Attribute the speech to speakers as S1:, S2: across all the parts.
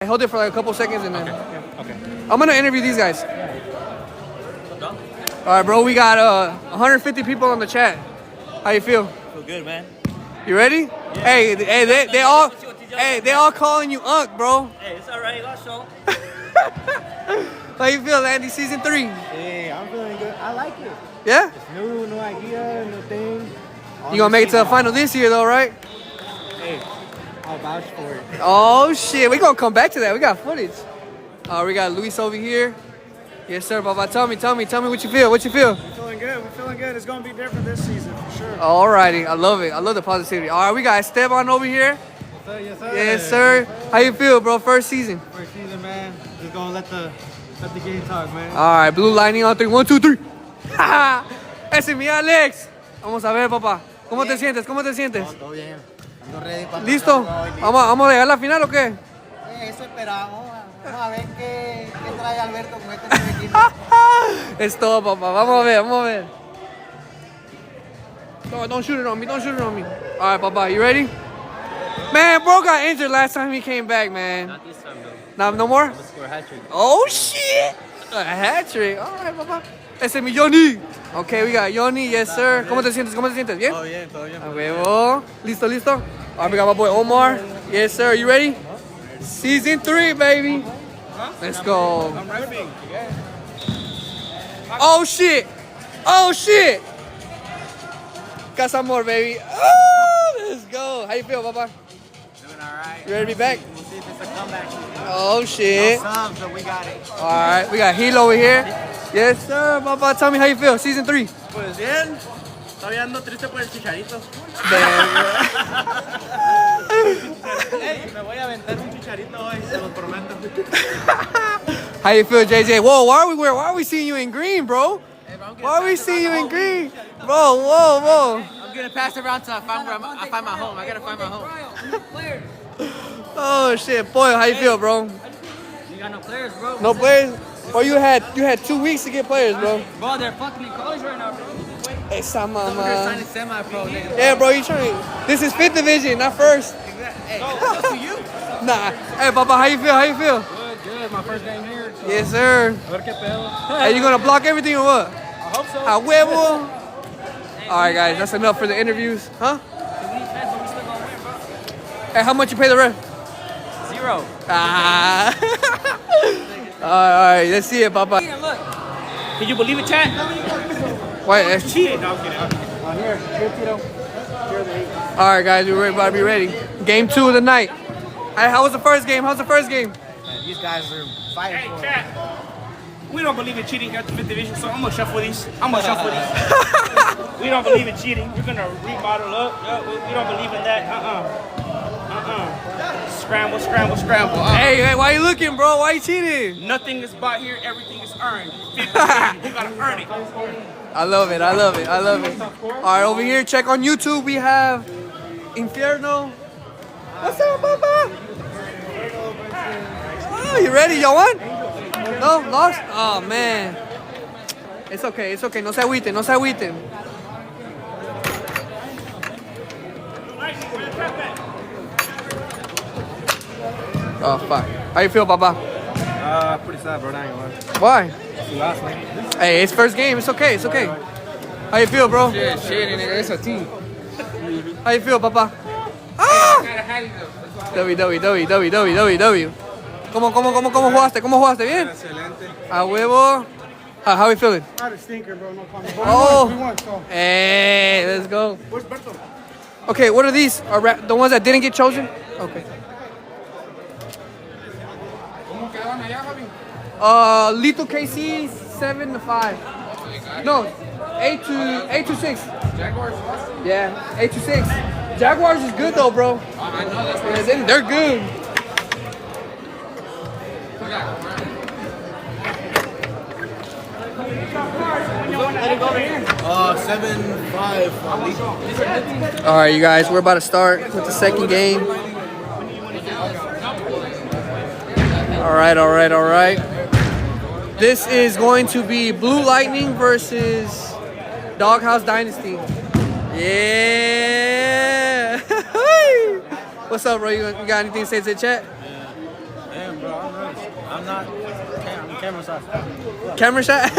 S1: Hold it for like a couple seconds and then.
S2: Okay.
S1: I'm gonna interview these guys. All right, bro. We got 150 people on the chat. How you feel?
S2: Feel good, man.
S1: You ready?
S2: Yeah.
S1: Hey, they all calling you Unc, bro.
S2: Hey, it's alright. Last show.
S1: How you feel, Andy? Season 3.
S3: Hey, I'm feeling good. I like it.
S1: Yeah?
S3: It's new, no idea, no thing.
S1: You gonna make it to the final this year, though, right?
S3: Hey, I'll vouch for it.
S1: Oh shit, we gonna come back to that. We got footage. We got Luis over here. Yes, sir, Baba. Tell me what you feel. What you feel?
S3: We're feeling good. We're feeling good. It's gonna be different this season for sure.
S1: Alrighty, I love it. I love the positivity. All right, we got Esteban over here.
S3: Yes, sir.
S1: Yes, sir. How you feel, bro? First season.
S3: First season, man. Just gonna let the game talk, man.
S1: All right, blue lightning on 3. 1, 2, 3. Ese es mi Alex. Vamos a ver, papá. ¿Cómo te sientes? ¿Cómo te sientes?
S3: Todo bien. Ando ready para
S1: ¿Listo? ¿Vamos a llegar a la final o qué?
S3: Eso esperamos. Vamos a ver qué trae Alberto con este nuevo equipo.
S1: Es todo, papá. Vamos a ver. No, don't shoot it on me. All right, papá. You ready? Man, bro got injured last time he came back, man.
S2: Not this time, though.
S1: No more?
S2: I'm gonna score a hat trick.
S1: Oh, shit. A hat trick. All right, papá. Ese es mi Yoni. Okay, we got Yoni. Yes, sir. ¿Cómo te sientes? ¿Bien?
S3: Todo bien, todo bien.
S1: A huevo. ¿Listo? All right, we got my boy Omar. Yes, sir. You ready? Season 3, baby. Let's go.
S3: I'm repping.
S1: Oh, shit. Casa more, baby. Oh, let's go. How you feel, Papa?
S3: Doing all right.
S1: You ready to be back?
S3: We'll see if it's a comeback.
S1: Oh, shit.
S3: Subs, but we got it.
S1: All right, we got Hilo over here. Yes, sir. Papa, tell me how you feel. Season 3.
S2: Pues bien. Todavía ando triste por el chicharito. Hey, me voy a aventar un chicharito hoy, se los prometo.
S1: How you feel, JJ? Whoa, why are we seeing you in green, bro? Why are we seeing you in green? Bro, whoa.
S2: I'm gonna pass it around till I find my home. I gotta find my home.
S1: Oh, shit. Boy, how you feel, bro?
S2: You got no players, bro.
S1: No players? Bro, you had 2 weeks to get players, bro.
S2: Bro, they're fucking in college right now, bro.
S1: Esa
S2: They're
S1: mama.
S2: signing semi-pro niggas.
S1: Yeah, bro, you trying. This is 5th division, not first.
S2: Hey, that's to you.
S1: Nah. Hey, Papa, how you feel?
S2: Good. My first game here. So
S1: Yes, sir.
S2: a ver qué pedo.
S1: Hey, you gonna block everything or what?
S2: I hope so.
S1: A huevo. All right, guys, that's enough for the interviews, huh? Hey, how much you pay the ref?
S2: 0.
S1: Ah. All right, let's see it, Papa.
S2: Look. Can you believe it, chat?
S1: Wait.
S2: Cheated. No, I'm kidding.
S3: Here, Tito.
S1: All right, guys, we're about to be ready. Game 2 of the night. Hey, how was the first game?
S3: These guys are fighting for it.
S4: Chat, we don't believe in cheating here at the 5th Division, so I'm gonna shuffle these. We don't believe in cheating. We're gonna remodel up. We don't believe in that. Scramble.
S1: Hey, why you looking, bro? Why you cheating?
S4: Nothing is bought here. Everything is earned. 5th Division, you gotta earn it.
S1: I love it. All right, over here, check on YouTube. We have Infierno. What's up, Papa? Oh, you ready? Y'all won? No? Lost? Oh, man. It's okay. No se agüiten. Oh, fuck. How you feel, Papa?
S3: Pretty sad, bro. I ain't gonna lie.
S1: Why?
S3: Last night.
S1: Hey, it's first game. It's okay. How you feel, bro?
S2: Shit, nigga. It's a team.
S1: How you feel, Papa? Ah! W. ¿Cómo jugaste? ¿Bien?
S3: Excelente.
S1: A huevo. How are you feeling?
S3: Not a stinker, bro. No comment.
S1: Oh.
S3: We won, so.
S1: Hey, let's go.
S3: Where's Berto?
S1: Okay, what are these? The ones that didn't get chosen? Okay. Lethal KC 7-5. No, 8-6.
S2: Jaguars.
S1: Yeah, 8-6. Jaguars is good though, bro.
S2: I know that's
S1: Yeah, they're good.
S2: Let it go over here.
S3: 7-5.
S1: All right, you guys, we're about to start with the second game. All right. This is going to be Blue Lightning versus Doghouse Dynasty. Yeah. What's up, bro? You got anything to say to the chat?
S3: Yeah,
S2: I'm not. I'm camera shy.
S1: Camera shot?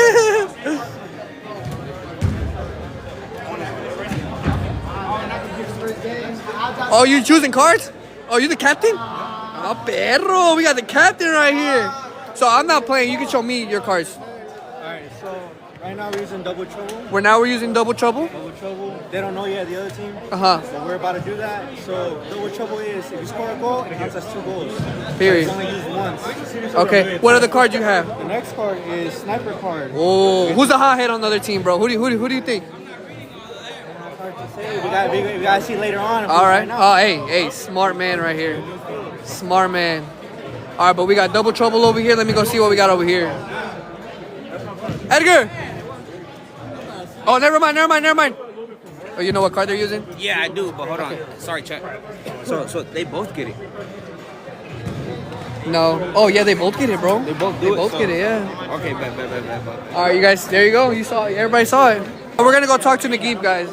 S1: Oh, you choosing cards? Oh, you the captain? Oh, perro. We got the captain right here. So I'm not playing. You can show me your cards.
S2: Alright, so right now we're using double trouble.
S1: We're using double trouble.
S2: Double trouble. They don't know yet, the other team.
S1: Uh-huh.
S2: So we're about to do that. So double trouble is if you score a goal, it counts as 2 goals.
S1: Period.
S2: It's only used once.
S1: Okay. What other cards you have?
S2: The next card is sniper card.
S1: Oh, who's the hothead on the other team, bro? Who do you think?
S2: Hard to say. We gotta see later on.
S1: All right. Oh, hey, smart man right here. Smart man. All right, but we got double trouble over here. Let me go see what we got over here. Edgar. Oh, never mind. Oh, you know what card they're using?
S4: Yeah, I do, but hold on. Sorry, check. So they both get it.
S1: No. Oh, yeah, they both get it, bro.
S4: They both do it.
S1: Both
S4: so-
S1: get it, yeah.
S4: Okay, bet.
S1: All right, you guys, there you go. You saw it. Everybody saw it. We're going to go talk to Naguib, guys.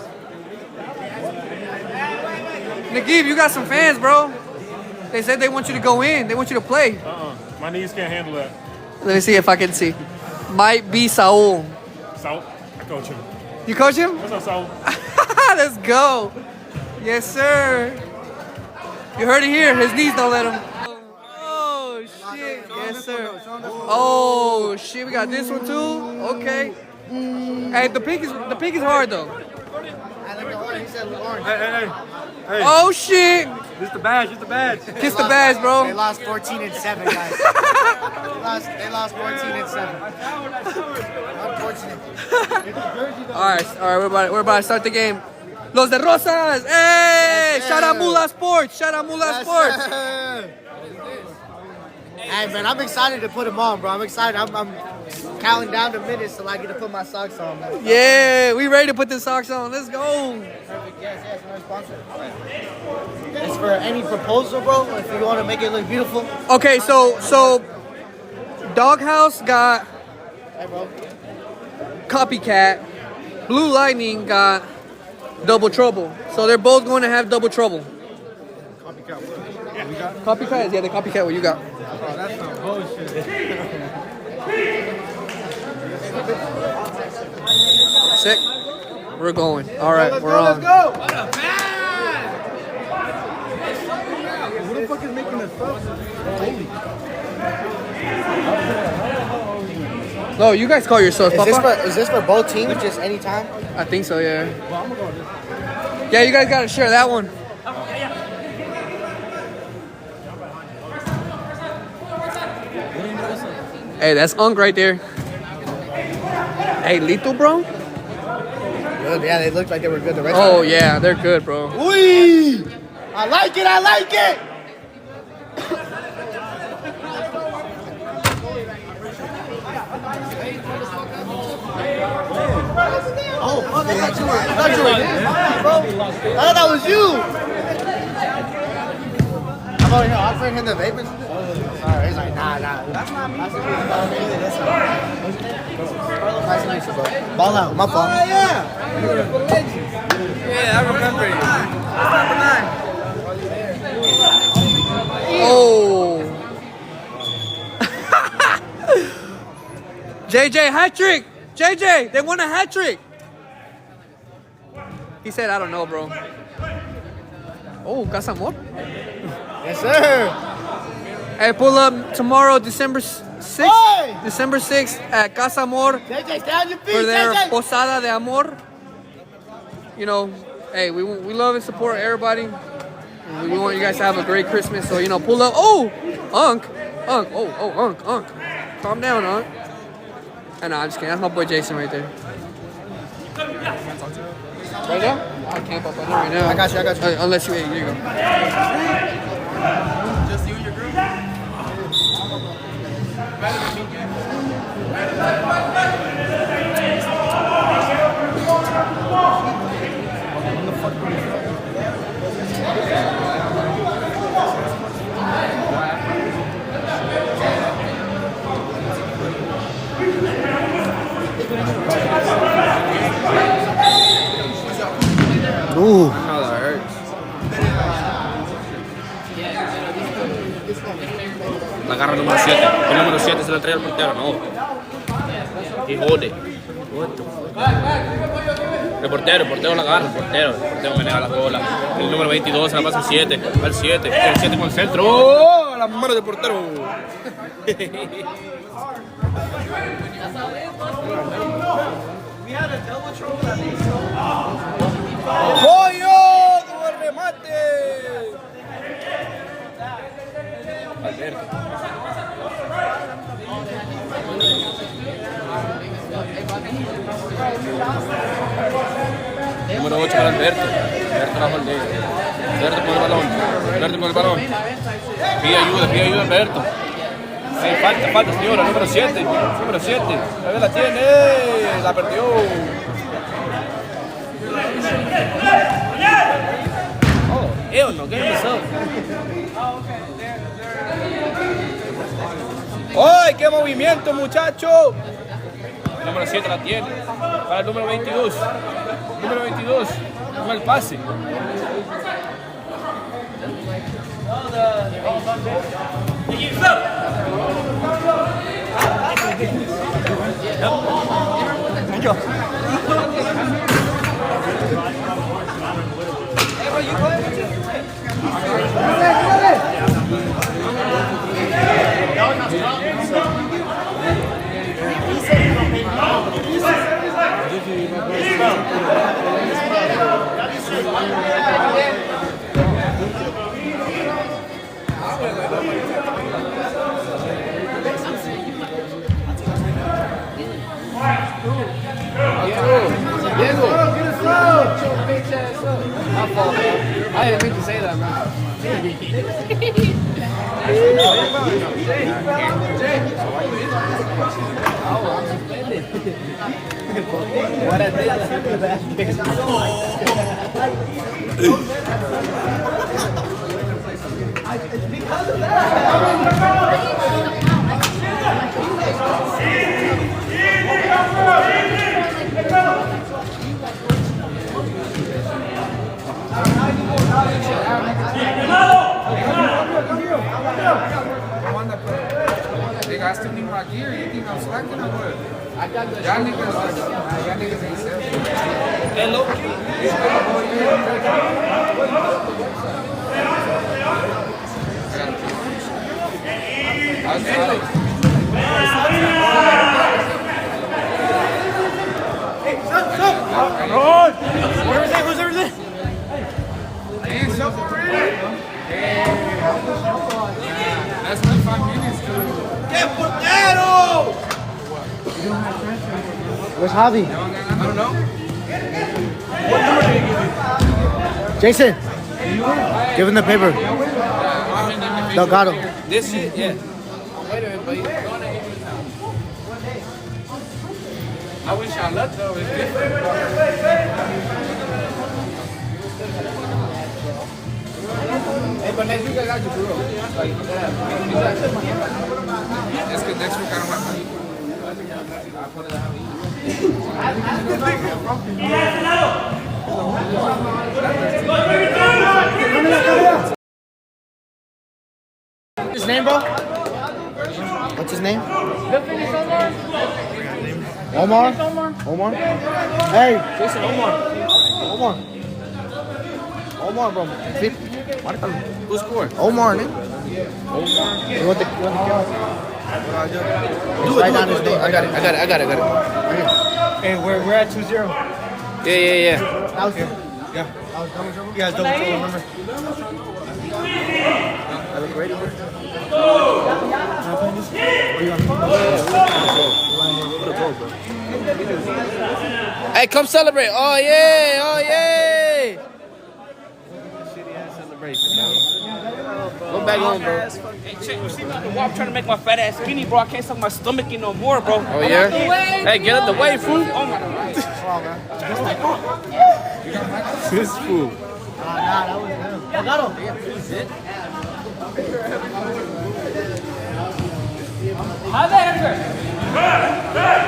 S1: Naguib, you got some fans, bro. They said they want you to go in. They want you to play.
S5: My knees can't handle that.
S1: Let me see if I can see. Might be Saul.
S5: Saul, I coach him.
S1: You coach him?
S5: What's up, Saul?
S1: Let's go. Yes, sir. You heard it here. His knees don't let him. Oh, shit. Yes, sir. Oh, shit. We got this one, too. Okay. Hey, the pink is hard, though.
S5: Hey.
S1: Oh, shit.
S5: This the badge.
S1: Kiss the badge,
S3: They
S1: bro.
S3: lost 14-7, guys. they lost 14-7. Unfortunate.
S1: All right. We're about to start the game. Los de Rosas. Hey, shout out Mula Sports.
S3: Hey, man, I'm excited to put them on, bro. I'm excited. I'm counting down the minutes till I get to put my socks on, man.
S1: Yeah, we ready to put the socks on. Let's go.
S3: Yes, no sponsor. It's for any proposal, bro. If you want to make it look beautiful.
S1: Okay, so Doghouse got
S3: Hey, bro.
S1: Copycat. Blue Lightning got Double Trouble. So they're both going to have Double Trouble. Copycat? Yeah, the Copycat what you got.
S2: That's some bullshit.
S1: Sick. We're going. All right, we're on.
S3: Let's go.
S2: Who the fuck is making this stuff?
S1: No, you guys call yourselves, Papa.
S3: Is this for both teams? Just any time?
S1: I think so, yeah. Yeah, you guys got to share that one. Hey, that's Unk right there. Hey, lethal, bro?
S3: Good, yeah, they looked like they were good. The rest
S1: Oh, yeah, they're good, bro.
S3: Wee! I like it! Oh, fuck, I thought you were bro. I thought that was you. I'm over here offering him the vapors. Alright, he's like, nah. That's not me. Nice to meet you, bro. Ball out, my fault. Oh, yeah.
S2: Yeah, I remember you.
S1: Oh. JJ, hat trick. JJ, they won a hat trick. He said, I don't know, bro. Oh, Casamor.
S3: Yes, sir.
S1: Hey, pull up tomorrow, December 6th.
S3: Hey!
S1: December 6th at Casamor
S3: JJ, stay on your feet,
S1: for their
S3: JJ.
S1: Posada de Amor. You know, hey, we love and support everybody. We want you guys to have a great Christmas. So, you know, pull up. Oh, Unk. Unk. Calm down, Unk. I know, I'm just kidding. That's my boy Jason right there. Right now? I can't pop on right now.
S3: I got you.
S1: Unless you, here you go.
S2: Just you and your group?
S3: Ooh.
S2: Oh, that hurts.
S4: número 7. El número 7 se lo entrega al portero, no. Y jode. El portero la agarra, el portero maneja la bola. El número 22 se la pasa al 7, el 7 con el centro. ¡Oh! A las manos del portero. ¡Pollo! ¡Con el remate! Alberto. Número 8 para Alberto. Alberto la moldea. Alberto con el balón. Pide ayuda Alberto. Sí, falta señora, número 7. A ver, la tiene. La perdió. Oh, no, ¿qué empezó? ¡Ay, qué movimiento, muchacho! El número 7 la tiene. Para el número 22. Número 22. Con el pase.
S1: I didn't mean to say that, man. What I because of that.
S6: They got still need my gear. You think I'm slacking or what? Y'all niggas ain't selfish.
S4: Hello. Who's everything?
S6: Ain't self already? That's been 5 minutes, dude.
S4: ¡Qué portero!
S3: Where's Javi?
S6: I don't know.
S3: Jason, give him the paper. Delgado.
S4: This shit, yeah.
S6: I wish I luck though. It's different.
S2: Hey, but next week I got you, bro. Like,
S6: That's good. Next week I don't have money.
S3: What's his name, bro? What's his name? Omar? Omar? Hey, Jason, Omar, bro.
S4: Who scored?
S3: Omar, nigga. You want the write down his name.
S4: I got it.
S2: hey, we're at 2-0.
S4: Yeah.
S3: That was here.
S2: You guys double control, remember?
S3: I look great over.
S4: Hey, come celebrate. Oh, yeah. Go back home, bro. Hey, check. You see me on the wall? I'm trying to make my fat ass skinny, bro. I can't suck my stomach in no more, bro. Oh, yeah? Hey, get out the way, fool. Oh, my God. This fool.
S3: Nah, that was him. Delgado.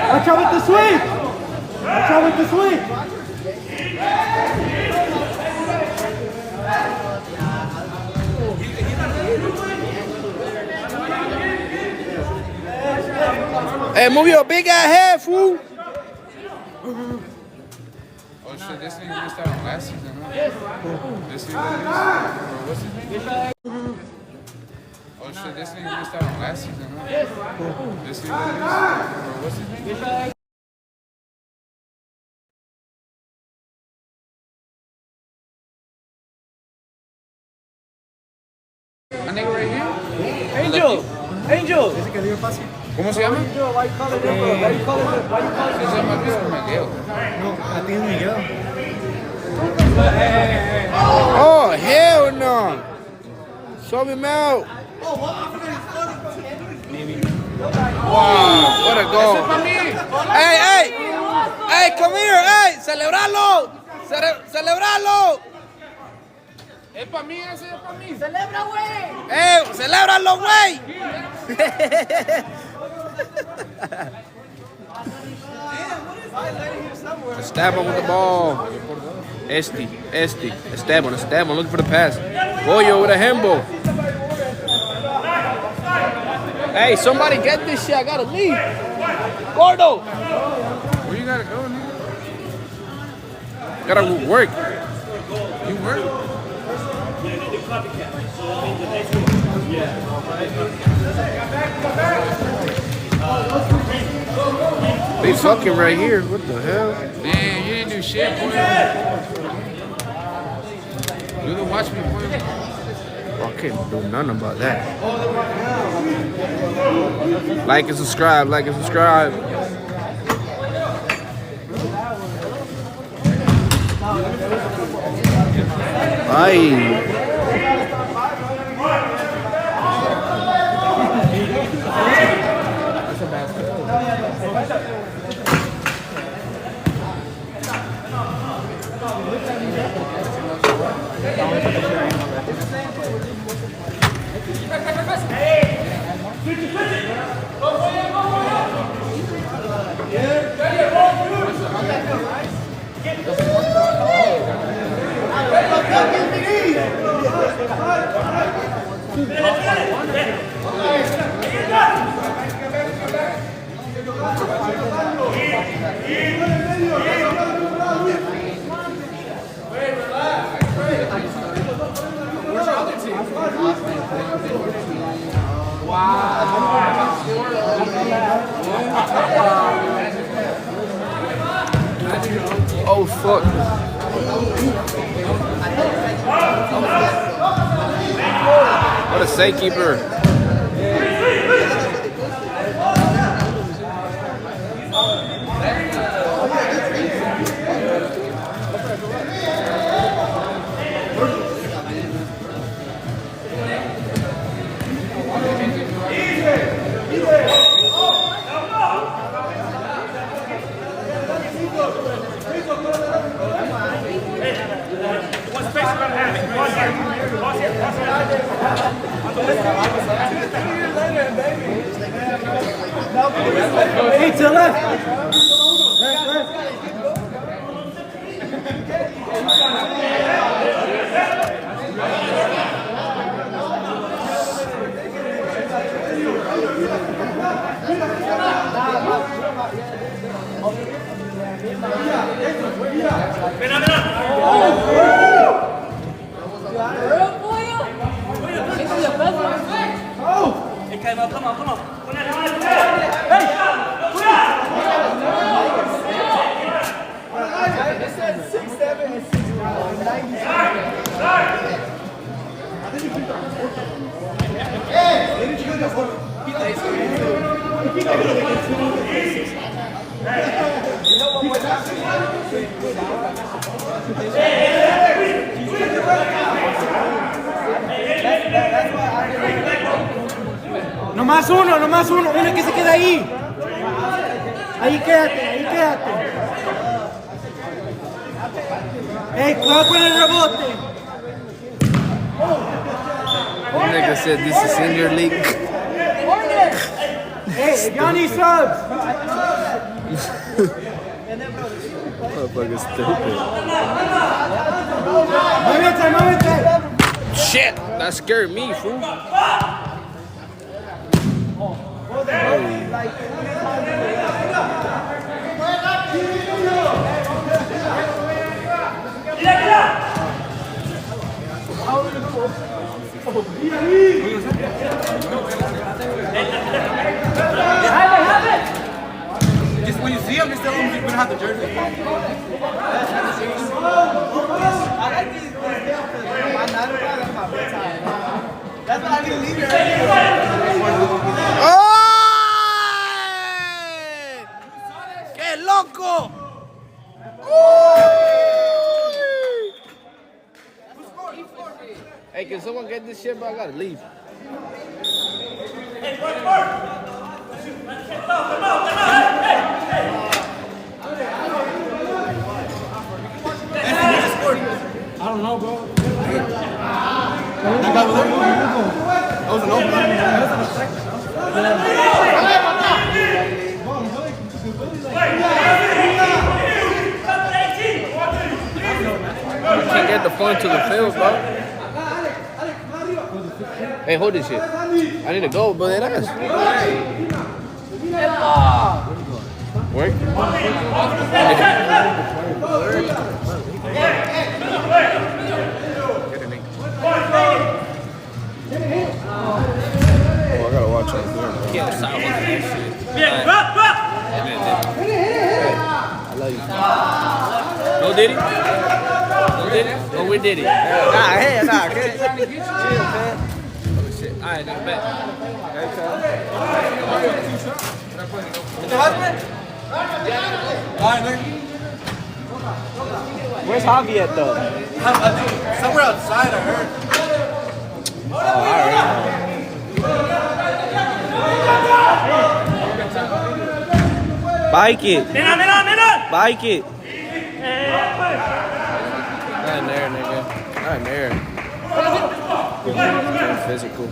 S2: Watch out with the sweep! Watch out with the sweep!
S4: Hey, move your big ass head, fool.
S6: Oh shit, this nigga just started last season, huh? This nigga what's his name? Oh shit, this nigga just started last season, huh? This nigga what's his name? A nigga right here?
S2: Angel.
S6: ¿Cómo se llama?
S3: Why you call it that, bro? Why you call it that? Why you call it
S6: Se llama Miguel.
S3: No, I think it's Miguel.
S4: Oh, hell no. Show me out. Wow, what a goal. Hey, hey. Hey, come here, hey. Celebralo. Celebralo.
S6: Es pa' mí, ese es pa' mí.
S3: Celebra, güey.
S4: Celébralo, güey. Stab him with the ball. Stab him, looking for the pass. Boyo with a handball. Hey, somebody get this shit, I gotta leave. Gordo.
S6: Where you gotta go, nigga?
S4: Gotta work.
S6: You work?
S4: They fucking right here. What the hell?
S6: Man, you didn't do shit, boy. You didn't watch me, boy.
S4: I can't do nothing about that. Like and subscribe. Ay. Oh fuck. What a safe keeper.
S3: Hey, to the left. Nomás uno que se queda ahí. Ahí quédate. Hey, cuidado con el rebote.
S4: Nigga said this is senior league.
S3: Hey, if y'all need subs.
S4: Motherfucker's stupid.
S3: Muévete.
S4: Shit, that scared me, fool.
S2: Just when you see them, just tell them you're gonna have the jersey. That's why I didn't leave here.
S3: ¡Oh! ¡Qué loco!
S4: Hey, can someone get this shit, bro? I gotta leave.
S2: I don't know, bro. That was an open.
S4: Can't get the phone to the field, bro. Hey, hold this shit. I need to go, bro. That ass. Work? Oh, I gotta watch out there, bro. Yeah, stop looking at that shit. I love you. No Diddy? No Diddy? Oh, we did it.
S3: Nah, hey, nah, good.
S6: Trying to get you.
S3: Chill, man.
S4: Oh, shit. All right, nigga, bet.
S3: Where's Javi at, though?
S2: Somewhere outside, I heard.
S3: Bike it. Bike it.
S4: Not in there, nigga. Not in there. Physical.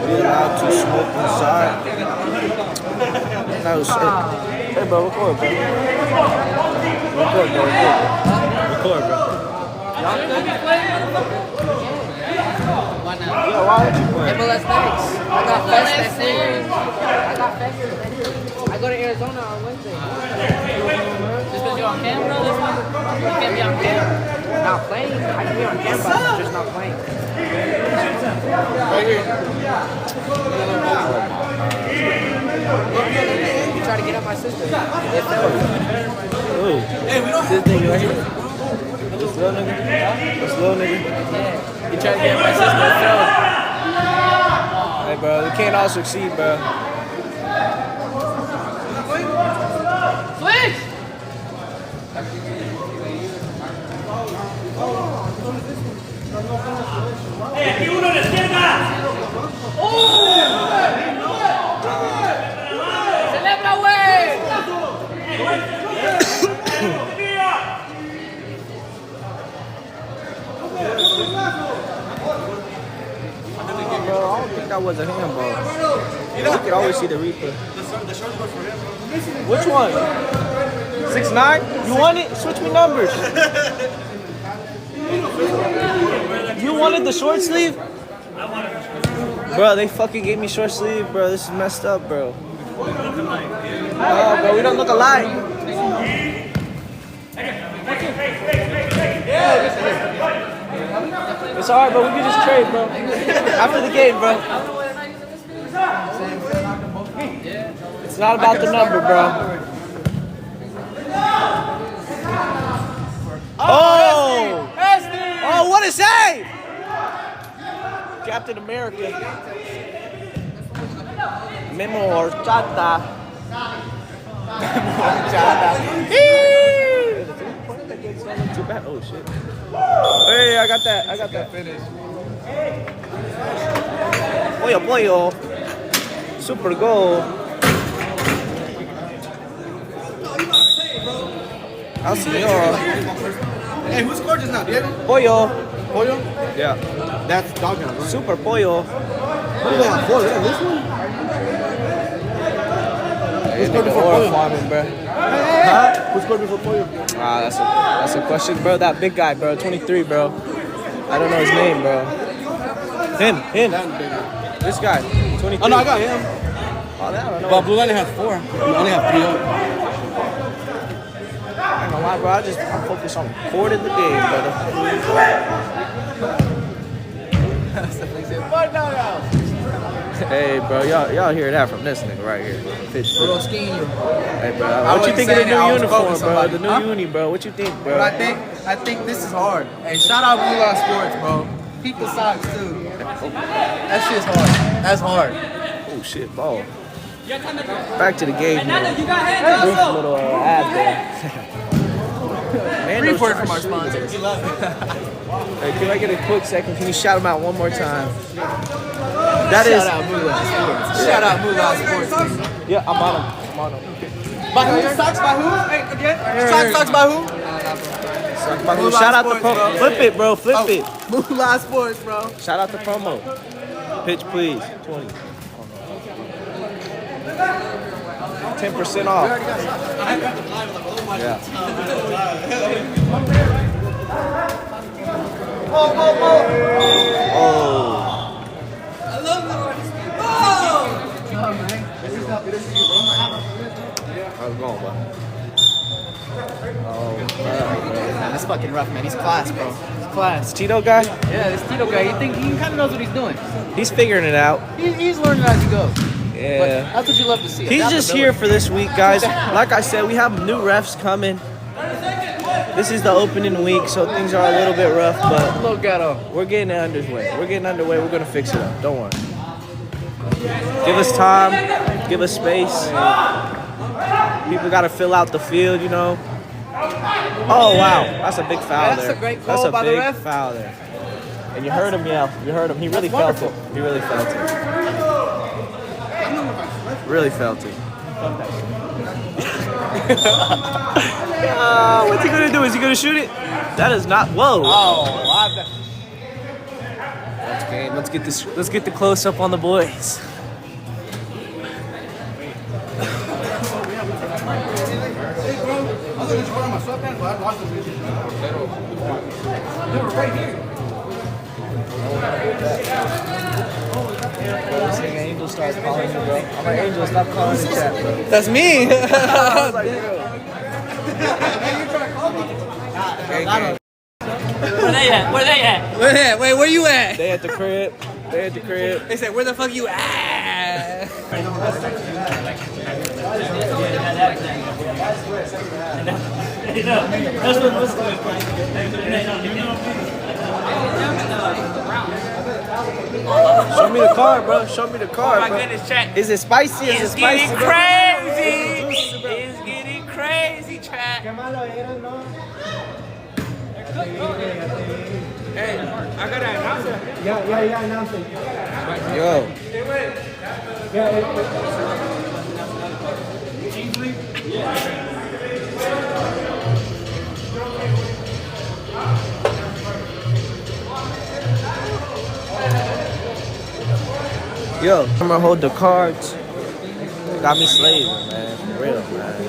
S3: You're allowed to smoke inside. That was sick. Hey, bro, record, bro. Record, bro. Record, bro. Yo, why would you play?
S1: MLS next. I got Fest next year. I go to Arizona on Wednesday.
S7: Just because you're on camera, this one? You can't be on camera.
S1: Not playing. I can be on camera, but just not playing.
S2: Right here.
S1: You try to get at my sister.
S3: Ooh. This nigga right here. This little nigga. This little nigga.
S1: You try to get at my sister.
S3: Hey, bro, we can't all succeed, bro.
S7: Switch!
S8: Aquí uno a la izquierda.
S7: ¡Celebra, güey!
S3: Bro, I don't think that was a handball. You can always see the replay. Which one? 6'9"? You want it? Switch me numbers. You wanted the short sleeve? Bro, they fucking gave me short sleeve, bro. This is messed up, bro. No, bro, we don't look alike. It's alright, bro. We can just trade, bro. After the game, bro. It's not about the number, bro. Oh! Oh, what a save! Captain America. Memo Horchata. Too bad. Oh shit. Hey, I got that. I got that finish. Pollo, pollo. Super goal.
S1: I'll see y'all.
S3: Hey, who scored just now, Diego?
S1: Pollo.
S3: Pollo?
S1: Yeah.
S3: That's Doghouse, right?
S1: Super pollo.
S3: What do they have for? This one?
S1: Hey, nigga, oil farming, bro.
S3: Who scored before Pollo?
S1: That's a question, bro. That big guy, bro. 23, bro. I don't know his name, bro. Him. This guy. 23.
S3: Oh, no, I got him.
S1: Oh, that I don't know.
S3: But Blue only has 4. We only have 3 up.
S1: I ain't gonna lie, bro. I'm focused on recording the game, brother. Hey, bro, y'all hear that from this nigga right here. Pitch. Hey, bro, what you think of the new uniform, bro? The new uni, bro. What you think, bro?
S9: What I think this is hard. Hey, shout out Blue Line Sports, bro. Keep the socks too. That shit's hard. That's hard.
S1: Oh shit, ball. Back to the game, man. Brief little ad there.
S9: Report from our sponsors.
S1: Hey, can I get a quick second? Can you shout them out one more time? That is.
S9: Shout out Blue Line Sports. Shout out Blue Line Sports.
S1: Yeah, I'm on them.
S9: By who? Socks by who? Hey, again? Socks by who?
S1: Shout out the promo. Flip it, bro. Flip it.
S9: Blue Line Sports, bro.
S1: Shout out the promo. Pitch, please. 20. 10% off. Yeah. Oh. How's it going, bro?
S9: Man, that's fucking rough, man. He's class, bro. He's class.
S1: Tito guy?
S9: Yeah, this Tito guy. You think he kind of knows what he's doing?
S1: He's figuring it out.
S9: He's learning as he goes.
S1: Yeah.
S9: But that's what you love to see.
S1: He's just here for this week, guys. Like I said, we have new refs coming. This is the opening week, so things are a little bit rough, but
S9: Look at him.
S1: we're getting underway. We're going to fix it up. Don't worry. Give us time. Give us space. People got to fill out the field, you know. Oh, wow. That's a big foul there.
S9: That's a great call by the
S1: big
S9: ref.
S1: foul there. And you heard him yell. You heard him. He really felt it. He really felt it. Really felt it. What's he gonna do? Is he gonna shoot it? That is not. Whoa.
S9: Oh,
S1: That's game. Let's get this. Let's get the close up on the boys. This nigga Angel starts calling you, bro. I'm like, Angel, stop calling the chat, bro.
S9: that's me.
S1: I was like, bro.
S7: Where they at?
S9: Wait, where you at?
S1: They at the crib.
S9: They said, where the fuck you at?
S1: Show me the card, bro. Show me the card,
S7: My
S1: bro.
S7: goodness, chat.
S1: Is it spicy? Is it
S7: It's
S1: spicy,
S7: getting
S1: bro?
S7: crazy. It's getting crazy, chat.
S2: Hey, I gotta announce it.
S1: Yo. Yo, I'm gonna hold the cards. Got me slaving, man. For real, man.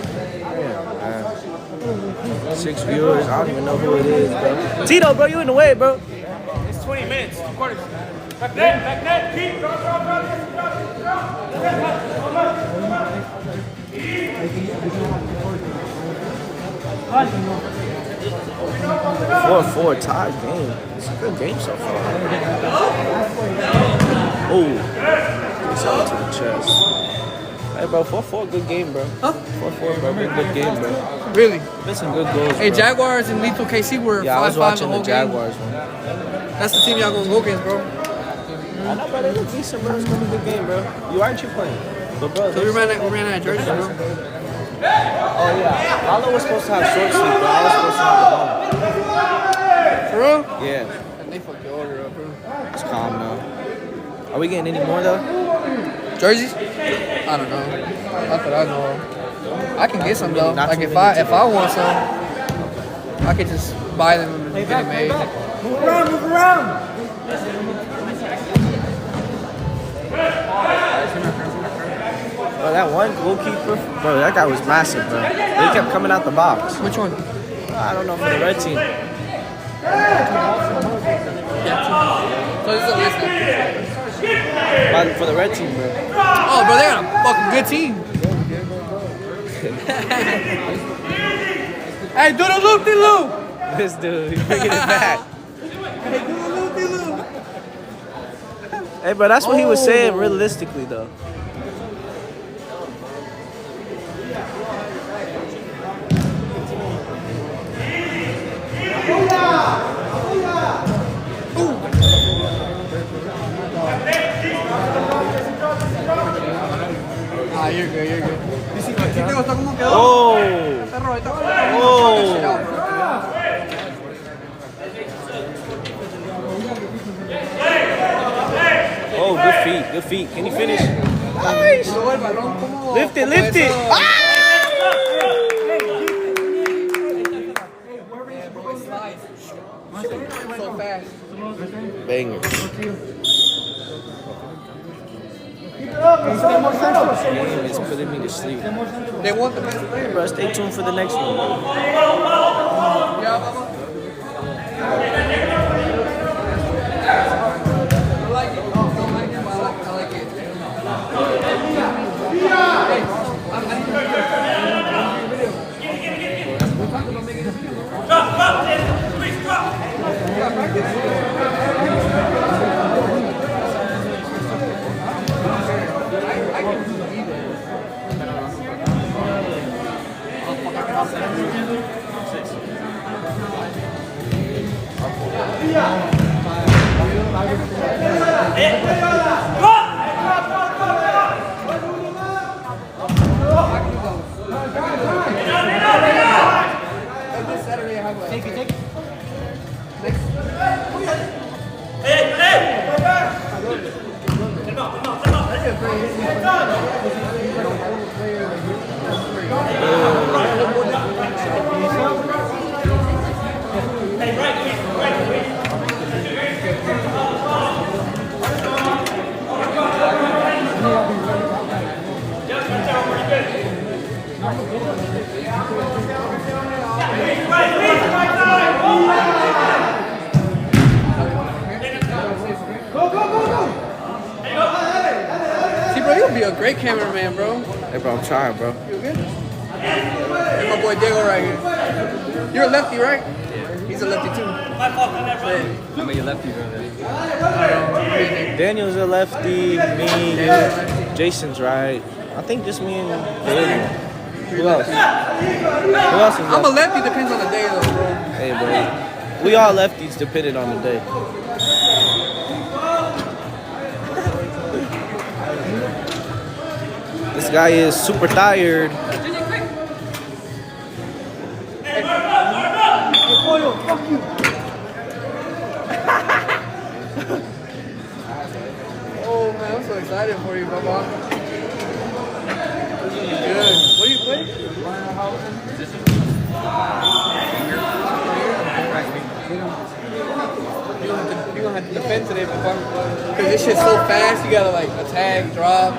S1: Yeah, man. 6 viewers. I don't even know who it is, bro. Tito, bro, you in the way, bro.
S2: It's 20 minutes. Quarters. Back net. Keep. Drop.
S1: 4-4 tie game. It's a good game so far. Oh, it's out to the chest. Hey, bro, 4-4, good game, bro.
S9: Huh?
S1: 4-4, bro, good game, bro.
S9: Really?
S1: There's some good goals,
S9: Hey,
S1: bro.
S9: Jaguars and Lethal KC were 5-5
S1: Yeah, I was
S9: the
S1: watching
S9: whole
S1: the
S9: game.
S1: Jaguars, man.
S9: That's the team y'all gonna go against, bro.
S1: I know, bro, they look decent, bro. It's gonna be a good game, bro. Aren't you playing? But, bro,
S9: So we ran out of jerseys, bro.
S1: oh, yeah. Allo was supposed to have short sleeve, but I was supposed to have the long.
S9: For real?
S1: Yeah,
S9: They fucked your order up, bro.
S1: it's calm now. Are we getting any more, though?
S9: Jerseys? I don't know. Not that I know of. I can get some though.
S1: Not
S9: Like
S1: too
S9: if
S1: many
S9: I want some.
S1: I could just buy them and get it made.
S3: Move around.
S10: Bro, that one goalkeeper, bro, that guy was massive, bro. He kept coming out the box.
S1: Which one?
S10: I don't know, for the red team.
S1: So this is a list now.
S10: For the red team, bro.
S1: Oh, bro, they got a fucking good team. Hey, do the loop-de-loop.
S10: This dude, he's bringing it back.
S1: Hey, do the loop-de-loop.
S10: Hey, bro, that's what he was saying realistically, though.
S1: Ah, you're good, you're good. You see, ¿qué te gustó cómo quedó?
S10: Oh!
S1: Está rojo, está
S10: Oh, good feet. Can you finish? Nice! Lift it!
S1: So fast.
S10: Banger. It's putting me to sleep.
S1: They want the best player.
S10: Bro, stay tuned for the next one.
S1: Yeah, mama. I like it. Don't like it, but I like it. Hey, I need to make a video. We talked about making a video. Drop. Yeah, practice. I can do either. This Saturday I have a... Take it. See, bro, you'll be a great cameraman, bro.
S10: Hey, bro, I'm trying, bro.
S1: You good? Here's my boy Diego right here. You're a lefty, right? He's a lefty too.
S6: I mean, you lefty, bro.
S10: Daniel's a lefty, me, Jason's right. I think just me and Daniel. Who else? Who else is
S1: I'm
S10: left?
S1: a lefty, depends on the day though, bro.
S10: Hey, bro. We all lefties depending on the day. This guy is super tired.
S1: Fuck you. Oh man, I'm so excited for you, Baba. This is gonna be good. What do you play? You're gonna have to defend today, Baba. Cause this shit's so fast, you gotta like attack, drop.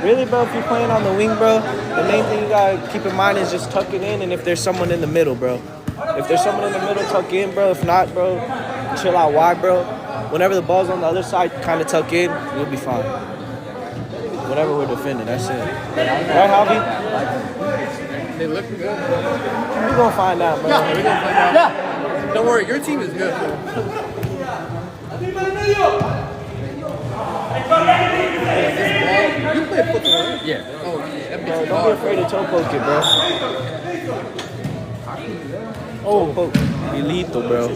S10: Really, bro, if you're playing on the wing, bro, the main thing you gotta keep in mind is just tuck it in, and if there's someone in the middle, bro. If there's someone in the middle, tuck in, bro. If not, bro, chill out wide, bro. Whenever the ball's on the other side, kind of tuck in, you'll be fine. Whatever we're defending, that's it. Right, Javi?
S1: They look good.
S10: We're gonna find out, bro.
S1: Yeah, we're gonna find out. Yeah. Don't worry, your team is good, bro. You play football, right?
S6: Yeah.
S1: Oh, yeah. That
S10: Bro,
S1: bitch is
S10: don't be
S1: hard.
S10: afraid to toe poke it, bro. Oh, poke. Be lethal, bro.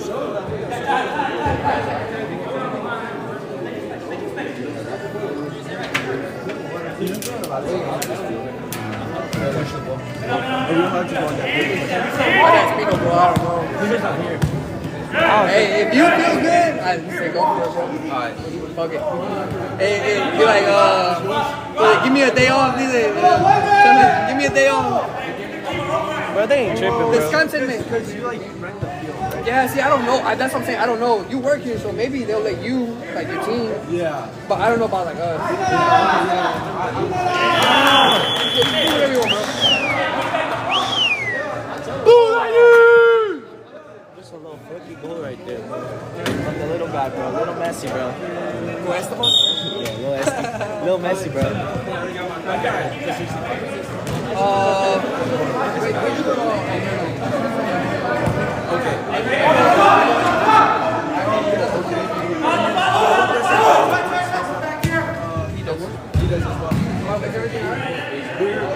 S1: Hey, if you feel good, I just say go for it, bro. Alright. Fuck it. Hey, be like, give me a day off. Give me a day off.
S10: Bro, they ain't tripping, bro.
S1: Wisconsin, man. Yeah, see, I don't know. That's what I'm saying. I don't know. You work here, so maybe they'll let you, like your team. Yeah. But I don't know about like us. Do whatever you want, bro.
S10: Just a little flicky goal right there, bro. From the little guy, bro. Little Messi, bro. Yeah, little Messi, bro.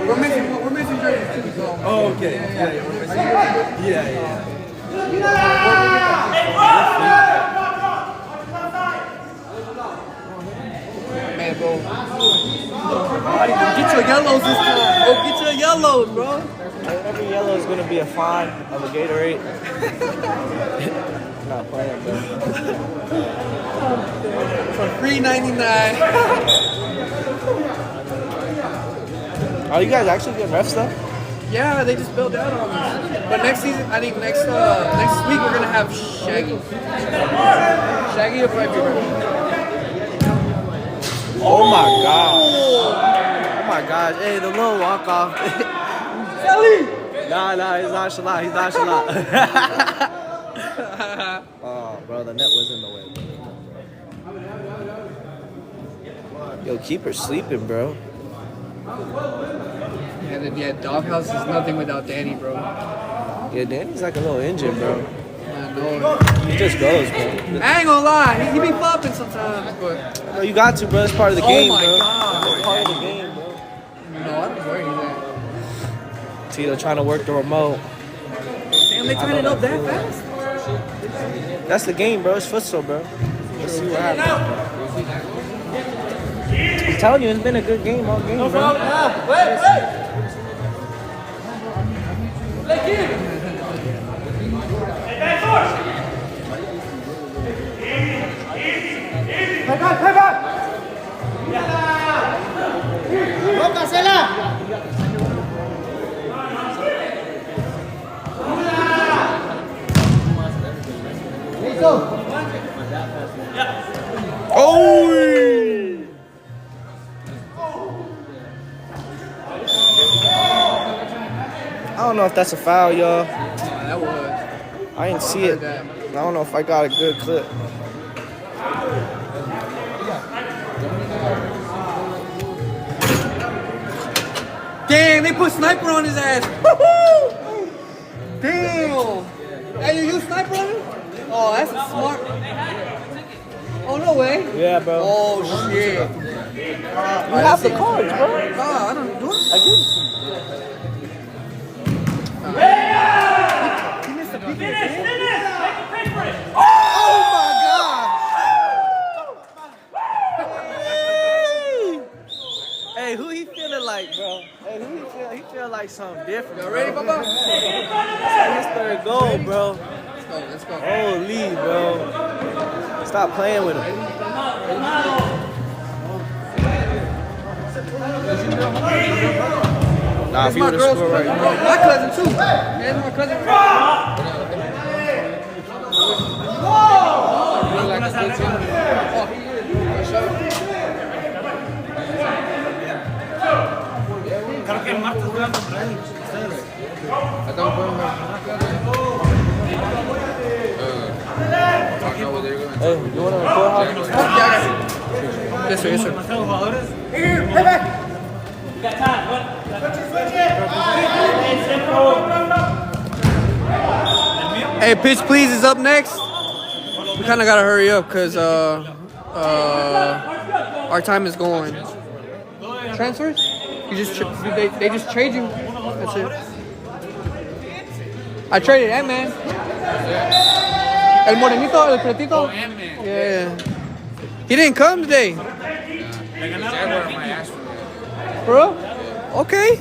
S1: We're missing jerseys too, so.
S9: Oh, okay. Yeah, we're missing. Yeah.
S1: Man, bro. Get your yellows this time. Go get your yellows, bro.
S10: Every yellow is gonna be a fine of a Gatorade. Not playing, bro.
S1: For $3.99.
S10: Oh, you guys actually getting refs though?
S1: Yeah, they just built out on us. But next season, I think next week we're gonna have Shaggy. Shaggy will probably be ready.
S10: Oh my god. Oh my gosh. Hey, the little walk off. Nah, he's nonchalant. He's nonchalant. Oh, bro, the net was in the way, bro. Yo, keeper sleeping, bro.
S1: And then, yeah, Doghouse is nothing without Danny, bro.
S10: Yeah, Danny's like a little engine, bro.
S1: I know.
S10: He just goes, bro.
S1: I ain't gonna lie, he be flopping sometimes, but.
S10: No, you got to, bro. It's part of the game,
S1: my
S10: bro.
S1: God.
S10: It's part of the game, bro.
S1: No, I don't worry that.
S10: Tito trying to work the remote.
S1: Damn, they turn it up that fast?
S10: That's the game, bro. It's futsal, bro. Let's see what happens. I'm telling you, it's been a good game all game, bro.
S1: Wait!
S10: I don't know if that's a foul, y'all.
S1: That was.
S10: I didn't see it. I don't know if I got a good clip.
S1: Damn, they put sniper on his ass. Woo-hoo! Damn. Hey, you use sniper on him? Oh, that's a smart. Oh, no way.
S10: Yeah, bro.
S1: Oh, shit.
S10: You have the cards, bro.
S1: Nah, I don't do it.
S10: I give it to you.
S1: He missed a peek.
S8: Oh
S1: my God.
S10: Hey, who he feeling like, bro? Hey, who he feel? He feel like something different.
S1: Y'all ready, Bubba?
S10: His third goal, bro.
S1: Let's go.
S10: Holy, bro. Stop playing with him. Nah, if he would have scored right now.
S1: My cousin, too. That's my cousin.
S2: Creo que el martes juegan contra él. Ustedes.
S10: Hey, you want to record how?
S1: Yes, sir. Yes, sir. Hey, pitch please is up next. We kind of gotta hurry up because our time is going. Transfers? You just they just trade you. That's it. I traded Ant-Man. El Morenito, el Pretito.
S6: Oh, Ant-Man.
S1: Yeah. He didn't come today. Bro? Okay.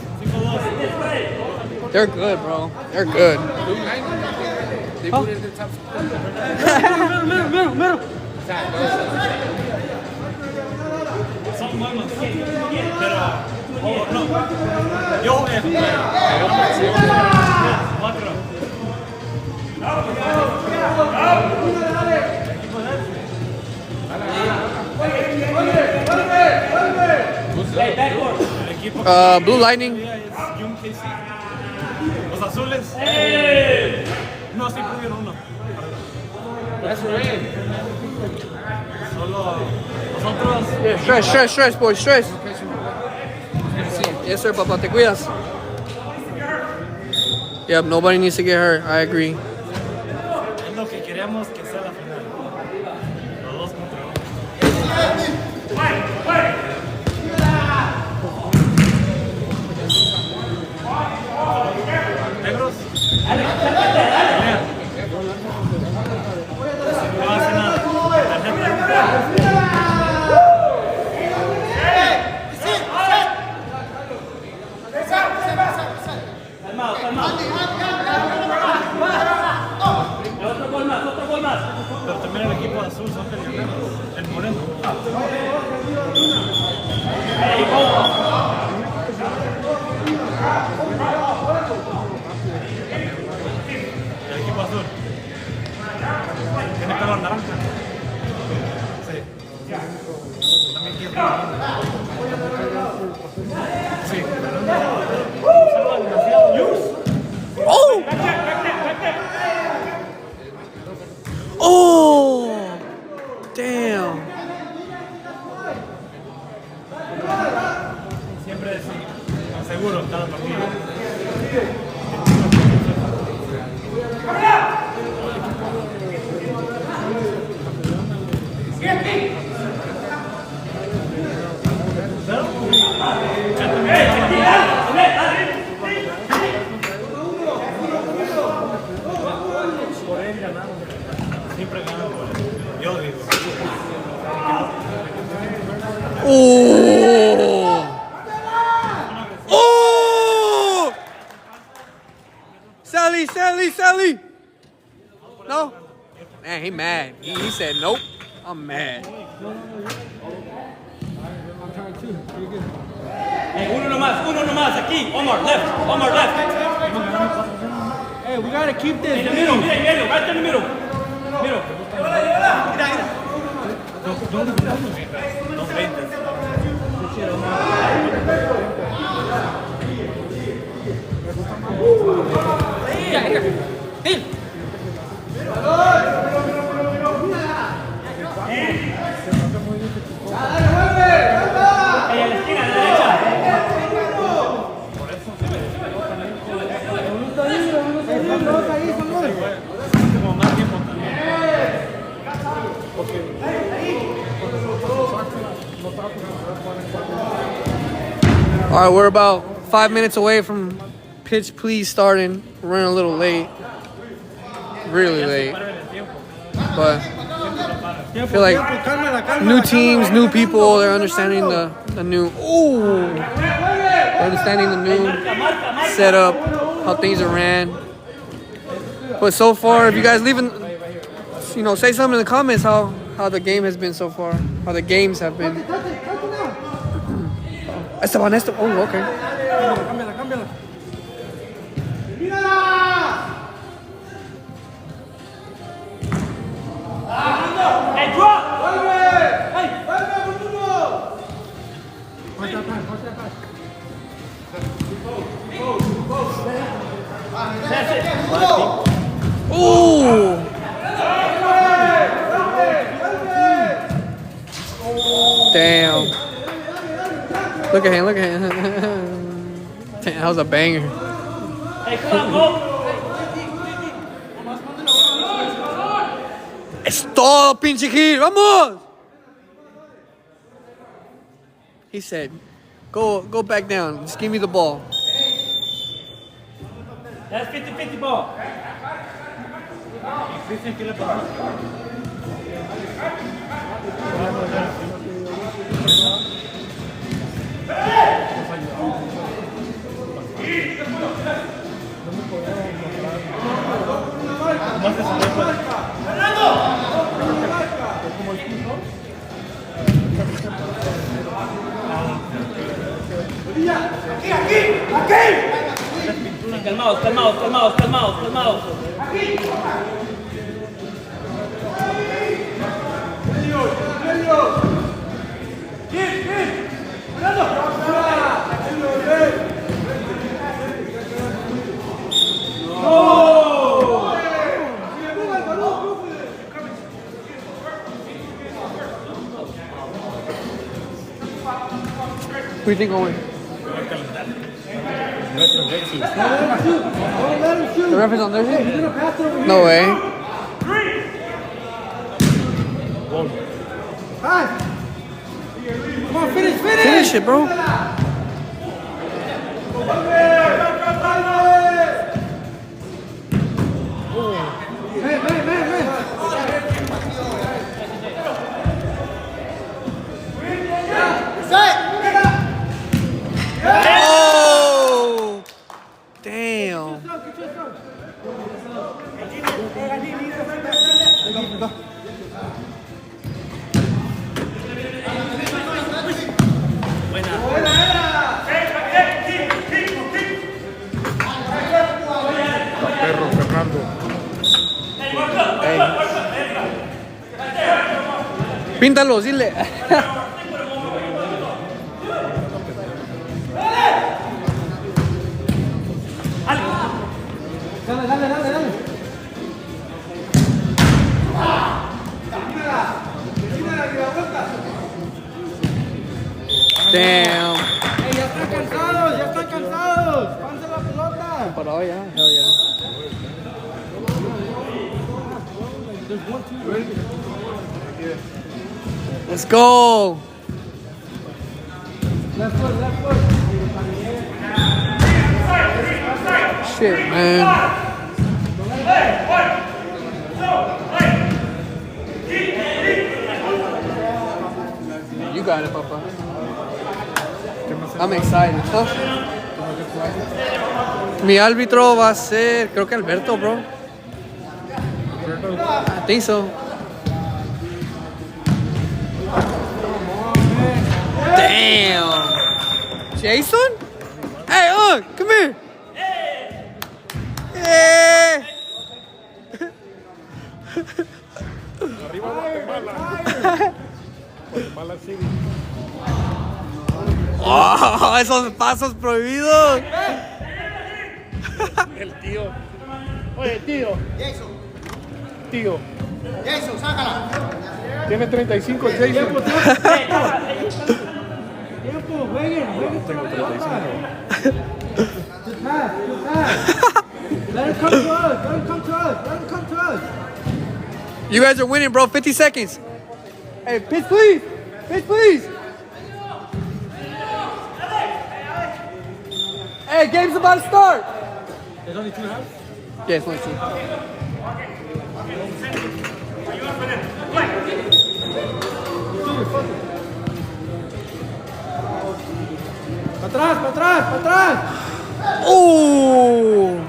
S1: They're good, bro. They're good.
S6: They put it in the top.
S1: Middle.
S2: Pero, no. Yo,
S1: Blue Lightning.
S2: Los azules. No, sí pudieron uno.
S6: That's red.
S2: Solo nosotros.
S1: Yeah, stress, boy, stress. Yes, sir, papá, te cuidas. Yep, nobody needs to get hurt. I agree.
S2: Es lo que queremos que sea la final. Los dos contra uno. Negros. No hace nada. Pero también el equipo azul son peleoneros. El moreno. El equipo azul. Tiene pelo naranja. Sí. También quiere. Sí. Saluda demasiado.
S1: Oh! Oh! Damn.
S2: Siempre seguro cada partido. Por él ganaron. Siempre ganan por él. Yo digo.
S1: Oh! Oh! Sally! No? Man, he mad. He said nope. I'm mad.
S8: Hey, uno nomás, aquí. One more left.
S9: Hey, we gotta keep this.
S8: In the middle, right in the middle.
S2: Dos 20.
S8: Hey, a la esquina, a la derecha.
S2: Como más tiempo también.
S1: All right, we're about 5 minutes away from pitch please starting. We're running a little late. Really late. But I feel like new teams, new people, they're understanding the new they're understanding the new setup, how things are ran. But so far, if you guys leaving, say something in the comments how the game has been so far, how the games have been. Esteban. Oh, okay.
S9: Cámbiala.
S8: Hey, drop.
S1: Ooh. Damn. Look at him. Damn, that was a banger.
S8: Hey, come on, go.
S1: Es todo, pinche Gil. Vamos. He said, go back down. Just give me the ball.
S8: That's 50-50 ball. Calmado, calmados, calmados, calmados, calmados, calmados.
S1: Who do you think will win? The ref is on their side? No way.
S3: Come on, finish, finish!
S1: Finish it, bro. Oh! Damn.
S5: Perro, Fernando.
S1: Píntalo, dile. Damn.
S3: Ya están cansados, ya están cansados. Pánse la pelota.
S1: Parado ya, hell yeah. Let's go.
S3: Left foot, left foot.
S1: Shit, man. You got it, Papa. I'm excited. Huh? Mi árbitro va a ser, creo que Alberto, bro. I think so. Damn. Jason? Hey, come here. Yeah.
S5: Arriba Guatemala. Guatemala City.
S1: Oh, esos pasos prohibidos.
S5: El tío. Oye, tío.
S3: Jason,
S5: Tío.
S3: Jason, sácala.
S5: Tiene 35 Jason.
S3: Tiempo, jueguen, jueguen por la pelota. Good pass, good pass. Let him come to us, let him come to us, let him come to us.
S1: You guys are winning, bro. 50 seconds. Hey, pitch, please. Pitch, please. Hey, game's about to start.
S2: There's only 2 halves?
S1: Yeah, it's only 2.
S3: Para atrás, para atrás, para atrás.
S1: Oh.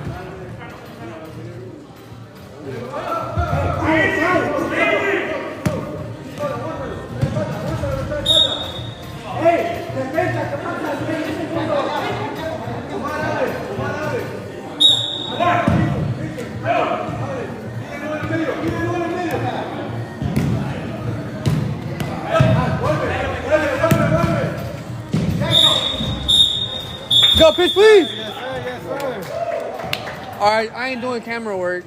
S1: Go, pitch, please.
S3: Yes, sir, yes, sir.
S1: All right, I ain't doing camera work.